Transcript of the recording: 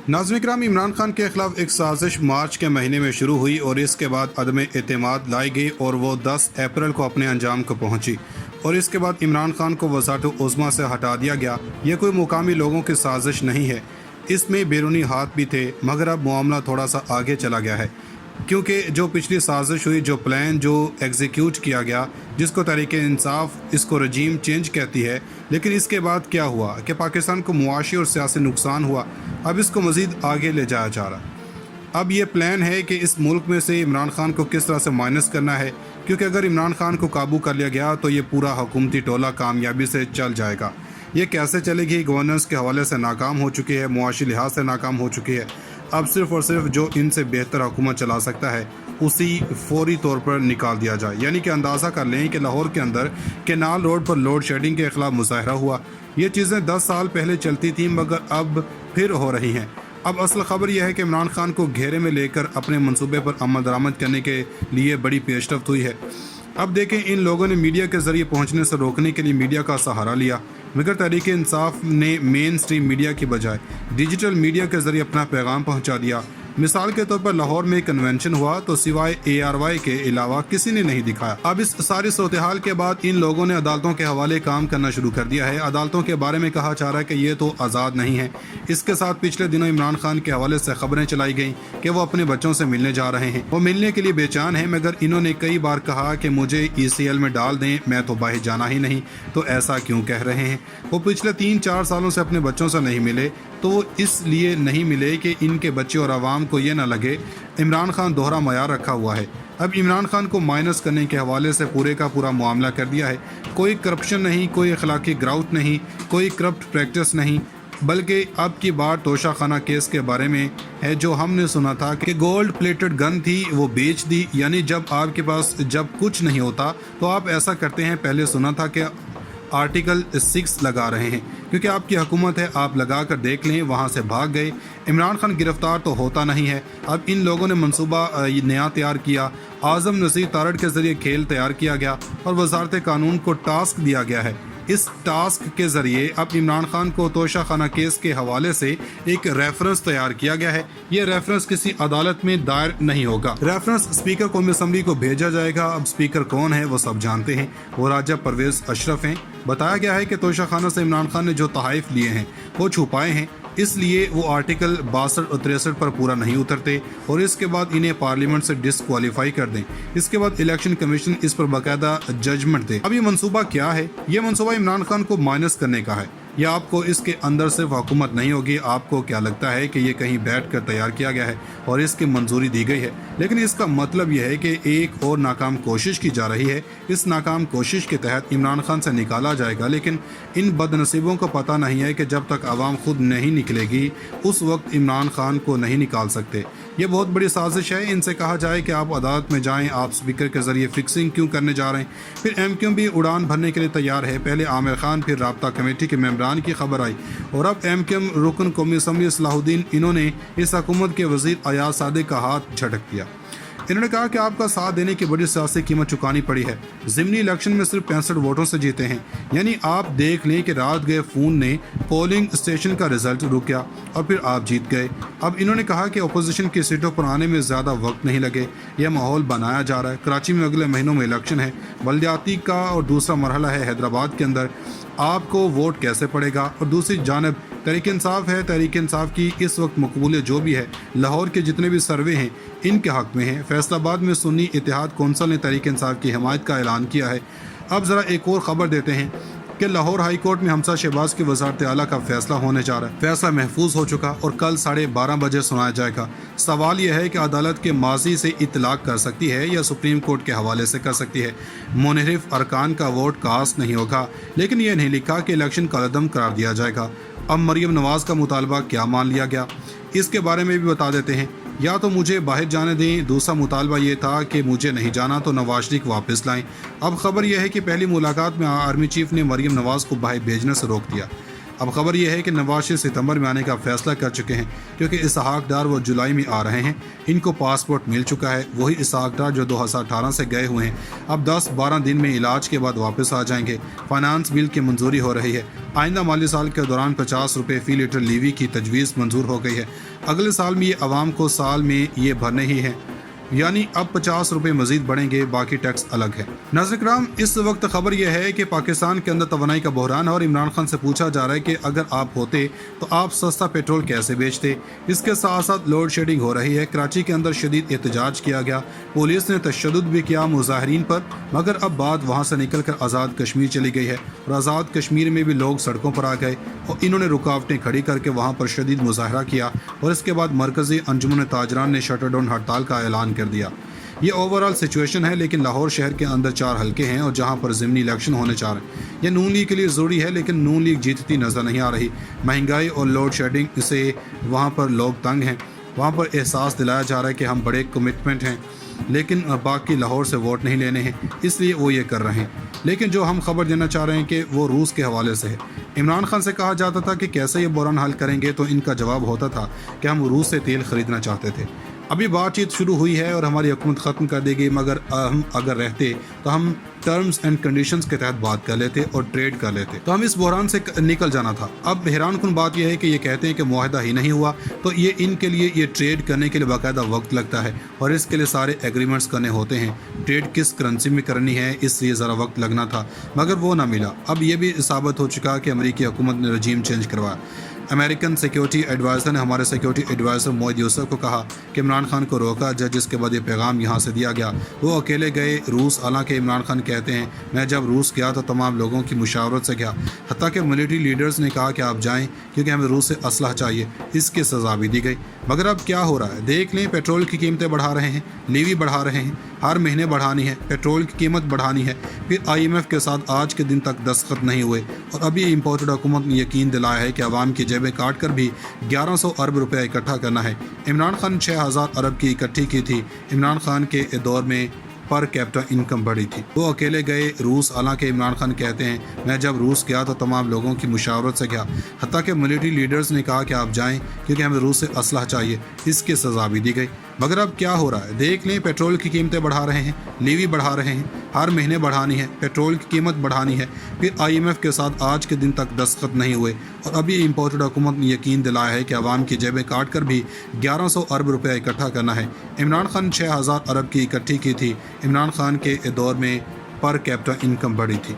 नाज़रीन इकराम, इमरान खान के खिलाफ एक साजिश मार्च के महीने में शुरू हुई और इसके बाद अदम एतमाद लाई गई और वो 10 अप्रैल को अपने अंजाम को पहुंची और इसके बाद इमरान खान को वज़ारत उज़्मा से हटा दिया गया। यह कोई मुकामी लोगों की साजिश नहीं है, इसमें बैरूनी हाथ भी थे, मगर अब मामला थोड़ा सा आगे चला गया है क्योंकि जो पिछली साजिश हुई, जो प्लान जो एग्जीक्यूट किया गया, जिसको तहरीक इंसाफ इसको रजीम चेंज कहती है, लेकिन इसके बाद क्या हुआ कि पाकिस्तान को मुआशी और सियासी नुकसान हुआ। अब इसको मज़ीद आगे ले जाया जा रहा। अब ये प्लान है कि इस मुल्क में से इमरान खान को किस तरह से माइनस करना है, क्योंकि अगर इमरान खान को काबू कर लिया गया तो ये पूरा हुकूमती टोला कामयाबी से चल जाएगा। ये कैसे चलेगी? गवर्नेंस के हवाले से नाकाम हो चुकी है, मुआशी लिहाज से नाकाम हो चुकी है। अब सिर्फ और सिर्फ जो इनसे बेहतर हुकूमत चला सकता है उसी फौरी तौर पर निकाल दिया जाए। यानी कि अंदाज़ा कर लें कि लाहौर के अंदर केनाल रोड पर लोड शेडिंग के खिलाफ मुजाहरा हुआ। ये चीज़ें 10 साल पहले चलती थीं मगर अब फिर हो रही हैं। अब असल ख़बर यह है कि इमरान खान को घेरे में लेकर अपने मंसूबे पर अमल दरामद करने के लिए बड़ी पेशरफ्त हुई है। अब देखें, इन लोगों ने मीडिया के ज़रिए पहुंचने से रोकने के लिए मीडिया का सहारा लिया, मगर तहरीक इंसाफ ने मेन स्ट्रीम मीडिया की बजाय डिजिटल मीडिया के ज़रिए अपना पैगाम पहुंचा दिया। मिसाल के तौर पर लाहौर में कन्वेंशन हुआ तो सिवाय ARY के अलावा किसी ने नहीं दिखाया। अब इस सारी सूरत हाल के बाद इन लोगों ने अदालतों के हवाले काम करना शुरू कर दिया है। अदालतों के बारे में कहा जा रहा है कि ये तो आज़ाद नहीं है। इसके साथ पिछले दिनों इमरान खान के हवाले से खबरें चलाई गईं कि वो अपने बच्चों से मिलने जा रहे हैं। वो मिलने के लिए बेचैन हैं, मगर इन्होंने कई बार कहा कि मुझे ECL में डाल दें, मैं तो बाहर जाना ही नहीं। तो ऐसा क्यों कह रहे हैं? वो पिछले 3-4 सालों से अपने बच्चों से नहीं मिले, तो इसलिए नहीं मिले कि इनके बच्चे और आवाम को ये ना लगे इमरान खान दोहरा मयार रखा हुआ है। अब इमरान खान को माइनस करने के हवाले से पूरे का पूरा मामला कर दिया है। कोई करप्शन नहीं, कोई अखलाकी ग्राउट नहीं, कोई करप्ट प्रैक्टिस नहीं, बल्कि अब की बात तोशा खाना केस के बारे में है, जो हमने सुना था कि गोल्ड प्लेटेड गन थी, वो बेच दी। यानी जब आपके पास जब कुछ नहीं होता तो आप ऐसा करते हैं। पहले सुना था कि आर्टिकल 6 लगा रहे हैं क्योंकि आपकी हुकूमत है, आप लगा कर देख लें, वहाँ से भाग गए। इमरान खान गिरफ्तार तो होता नहीं है। अब इन लोगों ने मंसूबा नया तैयार किया। आज़म नसीर तारड़ के ज़रिए खेल तैयार किया गया और वजारत कानून को टास्क दिया गया है। इस टास्क के ज़रिए अब इमरान खान को तोशा खाना केस के हवाले से एक रेफरेंस तैयार किया गया है। ये रेफरेंस किसी अदालत में दायर नहीं होगा। रेफरेंस स्पीकर कौमी असम्बली को भेजा जाएगा। अब स्पीकर कौन है वो सब जानते हैं, वो राजा परवेज़ अशरफ हैं। बताया गया है कि तोशा खाना से इमरान खान ने जो तहाइफ लिए हैं वो छुपाए हैं, इसलिए वो आर्टिकल 62 और 63 पर पूरा नहीं उतरते और इसके बाद इन्हें पार्लियामेंट से डिस्क्वालीफाई कर दें। इसके बाद इलेक्शन कमीशन इस पर बाकायदा जजमेंट दे। अब ये मंसूबा क्या है? ये मंसूबा इमरान खान को माइनस करने का है, या आपको इसके अंदर सिर्फ हुकूमत नहीं होगी? आपको क्या लगता है कि ये कहीं बैठ कर तैयार किया गया है और इसकी मंजूरी दी गई है? लेकिन इसका मतलब यह है कि एक और नाकाम कोशिश की जा रही है। इस नाकाम कोशिश के तहत इमरान खान से निकाला जाएगा, लेकिन इन बदनसीबों को पता नहीं है कि जब तक आवाम खुद नहीं निकलेगी उस वक्त इमरान खान को नहीं निकाल सकते। ये बहुत बड़ी साजिश है। इनसे कहा जाए कि आप अदालत में जाएं, आप स्पीकर के जरिए फिक्सिंग क्यों करने जा रहे हैं? फिर MQ भी उड़ान भरने के लिए तैयार है। पहले आमिर खान, फिर राब्ता कमेटी के मेंबरान की खबर आई और अब MQ रुकन कौमी असम्बली सलाहुद्दीन, इन्होंने इस हुकूमत के वजीर अयाज सादिक का हाथ झटक दिया। इन्होंने कहा कि आपका साथ देने की बड़ी सियासी कीमत चुकानी पड़ी है। ज़िमनी इलेक्शन में सिर्फ 65 वोटों से जीते हैं। यानी आप देख लें कि रात गए फ़ोन ने पोलिंग स्टेशन का रिजल्ट रुक गया और फिर आप जीत गए। अब इन्होंने कहा कि अपोजिशन की सीटों पर आने में ज़्यादा वक्त नहीं लगे, यह माहौल बनाया जा रहा है। कराची में अगले महीनों में इलेक्शन है, बल्दियाती का, और दूसरा मरहला है हैदराबाद के अंदर। आपको वोट कैसे पड़ेगा? और दूसरी जानब तहरीक इंसाफ है। तहरीक इंसाफ की इस वक्त मकबूलियत जो भी है, लाहौर के जितने भी सर्वे हैं इनके हक़ में हैं। फैसलाबाद में सुन्नी इत्तेहाद कौंसल ने तहरीक इंसाफ की हिमायत का ऐलान किया है। अब ज़रा एक और ख़बर देते हैं कि लाहौर हाई कोर्ट में हमजा शहबाज की वज़ारत आला का फैसला होने जा रहा है। फैसला महफूज हो चुका और कल 12:30 बजे सुनाया जाएगा। सवाल यह है कि अदालत के माजी से इतलाक कर सकती है या सुप्रीम कोर्ट के हवाले से कर सकती है। मुनहरिफ अरकान का वोट कास्ट नहीं होगा, लेकिन यह नहीं लिखा कि इलेक्शन कलअदम करार दिया जाएगा। अब मरियम नवाज़ का मुतालबा क्या मान लिया गया, इसके बारे में भी बता देते हैं। या तो मुझे बाहर जाने दें, दूसरा मुतालबा ये था कि मुझे नहीं जाना तो नवाज शरीफ वापस लाएं। अब खबर यह है कि पहली मुलाकात में आर्मी चीफ ने मरियम नवाज़ को बाहर भेजने से रोक दिया। अब खबर यह है कि नवाज शरीफ सितंबर में आने का फैसला कर चुके हैं, क्योंकि इसहाक डार वो जुलाई में आ रहे हैं। इनको पासपोर्ट मिल चुका है, वही इसहाक डार जो 2018 से गए हुए हैं, अब 10-12 दिन में इलाज के बाद वापस आ जाएंगे। फाइनेंस बिल की मंजूरी हो रही है। आइंदा माली साल के दौरान 50 रुपये फी लीटर लीवी की तजवीज़ मंजूर हो गई है। अगले साल में ये आवाम को साल में ये भरने ही हैं, यानी अब 50 रुपये मजीद बढ़ेंगे, बाकी टैक्स अलग है। नाज़रीन किराम, इस वक्त खबर यह है कि पाकिस्तान के अंदर तवानाई का बहरान है और इमरान खान से पूछा जा रहा है कि अगर आप होते तो आप सस्ता पेट्रोल कैसे बेचते। इसके साथ साथ लोड शेडिंग हो रही है। कराची के अंदर शदीद एहतजाज किया गया, पुलिस ने तशद्दुद भी किया मुजाहरीन पर, मगर अब बात वहाँ से निकल कर आज़ाद कश्मीर चली गई है और आज़ाद कश्मीर में भी लोग सड़कों पर आ गए और इन्होंने रुकावटें खड़ी करके वहाँ पर शदीद मुजाहरा किया और इसके बाद मरकज़ी अंजुमन ताजरान ने शटर डाउन हड़ताल का ऐलान कर दिया। ये ओवरऑल सिचुएशन है, लेकिन लाहौर शहर के अंदर 4 हलके हैं और जहां पर ज़िमनी इलेक्शन होने जा रहे हैं। ये नून लीग के लिए ज़रूरी है, लेकिन नून लीग जीतती नज़र नहीं आ रही। महंगाई और लोड शेडिंग से वहां पर लोग तंग हैं। वहां पर एहसास दिलाया जा रहा है कि हम बड़े कमिटमेंट हैं, लेकिन बाकी लाहौर से वोट नहीं लेने हैं, इसलिए वो ये कर रहे हैं। लेकिन जो हम खबर देना चाह रहे हैं कि वो रूस के हवाले से है। इमरान खान से कहा जाता था कि कैसे ये बहरान हल करेंगे, तो इनका जवाब होता था कि हम रूस से तेल ख़रीदना चाहते थे। अभी बातचीत शुरू हुई है और हमारी हुकूमत ख़त्म कर देगी, मगर हम अगर रहते तो हम टर्म्स एंड कंडीशंस के तहत बात कर लेते और ट्रेड कर लेते, तो हम इस बहरान से निकल जाना था। अब हैरान कुन बात यह है कि ये कहते हैं कि मुआहदा ही नहीं हुआ, तो ये इनके लिए ये ट्रेड करने के लिए बाकायदा वक्त लगता है और इसके लिए सारे एग्रीमेंट्स करने होते हैं। ट्रेड किस करेंसी में करनी है, इसलिए ज़रा वक्त लगना था, मगर वो ना मिला। अब ये भी साबित हो चुका कि अमेरिकी हुकूमत ने रजीम चेंज करवाया। अमेरिकन सिक्योरिटी एडवाइज़र ने हमारे सिक्योरिटी एडवाइज़र मोहिद यूसुफ को कहा कि इमरान खान को रोका जाए, जिसके बाद ये पैगाम यहाँ से दिया गया। वो अकेले गए रूस, हालांकि इमरान खान कहते हैं मैं जब रूस गया तो तमाम लोगों की मुशावरत से गया, हत्ता कि मिलिट्री लीडर्स ने कहा कि आप जाएँ क्योंकि हमें रूस से असलहा चाहिए। इसकी सज़ा भी दी गई। मगर अब क्या हो रहा है देख लें। पेट्रोल की कीमतें बढ़ा रहे हैं, लीवी बढ़ा रहे हैं, हर महीने बढ़ानी है, पेट्रोल की कीमत बढ़ानी है। फिर IMF के साथ आज के दिन तक दस्तखत नहीं हुए और अभी इम्पोर्टेड हुकूमत ने यकीन दिलाया है कि आवाम की जेबें काट कर भी 1100 अरब रुपया इकट्ठा करना है। इमरान खान 6000 अरब की इकट्ठी की थी। इमरान खान के दौर में पर कैपिटा इनकम बढ़ी थी। वो अकेले गए रूस, हालांकि इमरान खान कहते हैं मैं जब रूस गया तो तमाम लोगों की मुशावरत से गया, हत्ता कि मिलिट्री लीडर्स ने कहा कि आप जाएं क्योंकि हमें रूस से असलहा चाहिए। इसकी सज़ा भी दी गई। मगर अब क्या हो रहा है देख लें। पेट्रोल की कीमतें बढ़ा रहे हैं, लीवी बढ़ा रहे हैं, हर महीने बढ़ानी है, पेट्रोल की कीमत बढ़ानी है। फिर IMF के साथ आज के दिन तक दस्तखत नहीं हुए और अभी इम्पोर्टेड हुकूमत ने यकीन दिलाया है कि आवाम की जेबें काट कर भी 1100 अरब रुपया इकट्ठा करना है। इमरान खान 6000 अरब की इकट्ठी की थी। इमरान खान के दौर में पर कैपिटा इनकम बढ़ी थी।